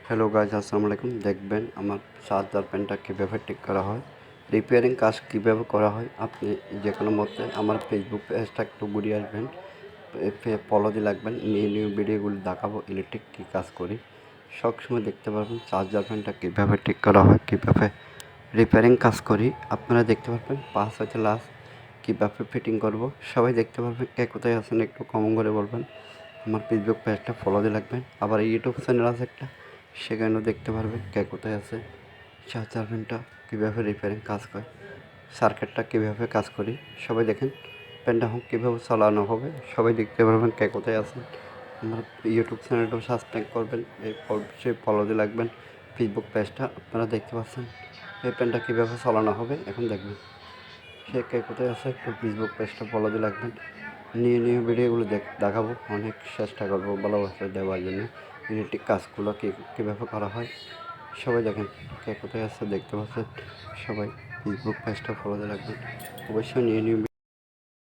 Hello guys, আসসালামু আলাইকুম। দেখবেন আমার চার্জার প্যানটা কীভাবে ঠিক করা হয়, রিপেয়ারিং কাজ কীভাবে করা হয়। আপনি যে কোনো মতে আমার ফেসবুক পেজটা একটু ঘুরিয়ে আসবেন, ফলো দিয়ে রাখবেন। নিউ ভিডিওগুলো দেখাবো, ইলেকট্রিক কী কাজ করি সবসময় দেখতে পারবেন। চার্জার প্যানটা কীভাবে ঠিক করা হয়, কীভাবে রিপেয়ারিং কাজ করি আপনারা দেখতে পারবেন। পাঁচ হচ্ছে লাস্ট কীভাবে ফিটিং করব সবাই দেখতে পারবেন। কে কোথায় আছেন একটু কমেন্ট করে বলবেন। আমার ফেসবুক পেজটা ফলো দিয়ে রাখবেন। আবার ইউটিউব চ্যানেল আছে একটা, সেখানেও দেখতে পারবেন কে কোথায় আছে। চার্জার প্যানটা কীভাবে রিপেয়ারিং কাজ করে, সার্কিটটা কীভাবে কাজ করি সবাই দেখেন। প্যানটা কীভাবে চালানো হবে সবাই দেখতে পারবেন কে কোথায় আছেন। আমার ইউটিউব চ্যানেলটাও সাবস্ক্রাইব করবেন, অবশ্যই ফলো দিয়ে রাখবেন। ফেসবুক পেজটা আপনারা দেখতে পাচ্ছেন। এই প্যানটা কীভাবে চালানো হবে এখন দেখবেন। সে কে কোথায় আছে একটু ফেসবুক পেজটা ফলো দিয়ে রাখবেন। নিউ ভিডিওগুলো দেখাবো, অনেক চেষ্টা করবো ভালোবাসা দেওয়ার জন্য। ইলেকট্রিক কাজগুলো কীভাবে করা হয় সবাই দেখেন। কে কোথায় আছে দেখতে পাচ্ছেন সবাই। ফেসবুক পেজটা ফলো দিয়ে রাখবেন অবশ্যই। নিউ